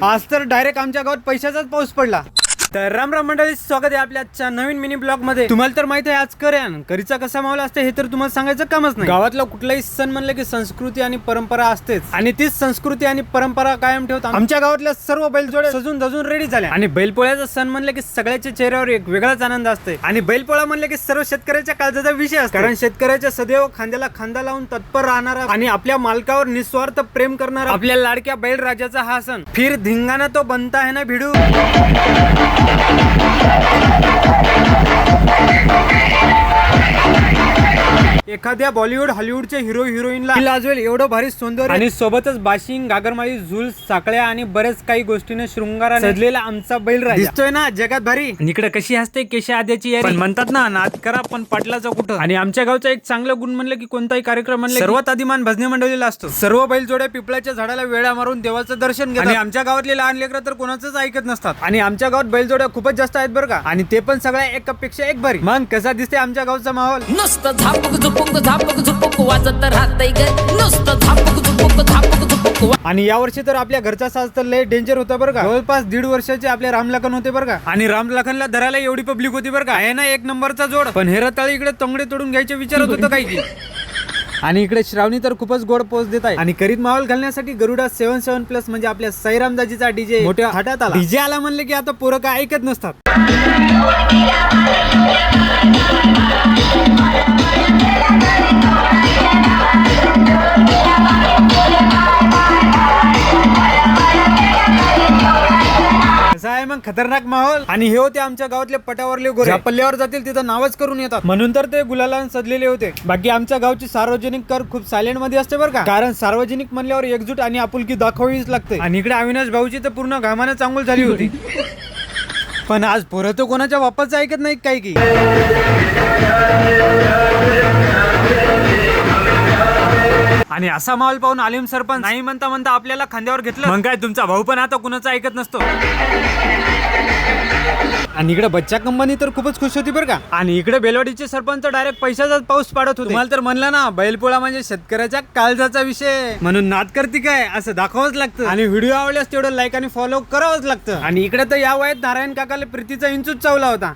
आज तर डायरेक्ट आमच्या गावात पैशाचाच पाऊस पडला। तर राम राम मंडळी, स्वागत आहे आपल्या आजच्या नवीन मिनी ब्लॉग मध्ये। तुम्हाला तर माहिती आहे आज करीचा कसा माहोल असते हे तर तुम्हाला सांगायचं कामच नाही। गावातला कुठलाही सण म्हणलं की संस्कृती आणि परंपरा असतेच, आणि तीच संस्कृती आणि परंपरा कायम ठेवतात। आमच्या गावातल्या सर्व बैलजोड्या सजून धजून रेडी झाल्या, आणि बैलपोळ्याचा सण म्हणलं की सगळ्याच्या चेहऱ्यावर एक वेगळाच आनंद असते। आणि बैलपोळा म्हणलं की सर्व शेतकऱ्याच्या काळजाचा विषय असतो, कारण शेतकऱ्याच्या सदैव खांद्याला खांदा लावून तत्पर राहणारा आणि आपल्या मालकावर निस्वार्थ प्रेम करणारा आपल्या लाडक्या बैलराजाचा हा सण। फिर धिंगाणा तो बनता है ना भिडू। एखाद्या बॉलिवूड हॉलिवूडच्या हिरो हिरोईनला लाजवेल एवढं भारी सौंदर्य आणि सोबतच बाशिंग, गागरमाळी, झुल, साकळ्या आणि बरेच काही गोष्टीने शृंगाराने सजलेला आमचा बैलराजा दिसतोय ना जगात भारी। इकडे कशी हसते केशा आद्याची यारी, पण म्हणतात ना नाद करा पण पाटलाचा कुठं। आणि आमच्या गावचा एक चांगलं गुण म्हणलं की कोणताही कार्यक्रम म्हणलं सर्वात आदिमान भजनी मंडळीला असतो। सर्व बैलजोड्या पिपळाच्या झाडाला वेळा मारून देवाचं दर्शन घेतात, आणि आमच्या गावातले लहान लेकरं तर कोणाचंच ऐकत नसतात। आणि आमच्या गावात बैलजोड्या खूपच जास्त आहेत बरं का, आणि ते पण सगळ्या एकापेक्षा एक भारी। मग कसा दिसते आमच्या गावचा माहोल? नुसतं झापक झुपक वाजत राहतंय ग, नुसतं झापक झुपक। आणि यावर्षी तर आपल्या घरचा साज तर लय डेंजर होता बरं का। जवळपास 1.5 वर्षाचे आपले रामलखन होते बरं का, आणि रामलखनला धरायला एवढी पब्लिक होती बरं का, आहे ना एक नंबरचा जोड। पण हेरताळी इकडे तंगडे तोडून घ्यायचे विचारत होतं काही की। आणि इकडे श्रावणी तर खूपच गोड पोच देत आहे, आणि करीत माहोल घालण्यासाठी गरुडा 77+ म्हणजे आपल्या साईरामदाजीचा डीजे मोठ्या थाटात आला। डीजे आला म्हणले की आता पोरं काय ऐकत नसतात। आहे मग खतरनाक माहोल। आणि हे होते आमच्या गावातले पटावरले गोरे, ज्या पल्ल्यावर जातील तिथं नावच करून येतात, म्हणून तर ते गुलालाने सजलेले होते। बाकी आमच्या गावची सार्वजनिक कर खूप सायलेंट मध्ये असते बरं का, कारण सार्वजनिक म्हणल्यावर एकजूट आणि आपुलकी दाखवावीच लागते। आणि इकडे अविनाश भाऊची तर पूर्ण घामाने चांगल झाली होती। पण आज पोरं तर कोणाच्या बापाचं ऐकत नाही काय की। आणि असा माहोल पाहून आलिम सरपंच नाही म्हणता म्हणता आपल्याला खांद्यावर घेतलं। मग काय तुमचा भाऊ पण आता कुणाचा ऐकत नसतो। आणि इकडे बच्चा कंपनी तर खूपच खुश होती बरं का, आणि इकडे बेलवाडीचे सरपंच डायरेक्ट पैशाचाच पाऊस पाडत होते। तुम्हाला तर म्हणलं ना बैलपोळा म्हणजे शेतकऱ्याच्या काळजाचा विषय, म्हणून नाद करते काय असं दाखवावंच लागतं। आणि व्हिडिओ आवडल्यास तेवढं लाईक आणि फॉलो करावंच लागतं। आणि इकडे तर या वयात नारायण काकाला प्रीतीचा इंचूच चावला होता।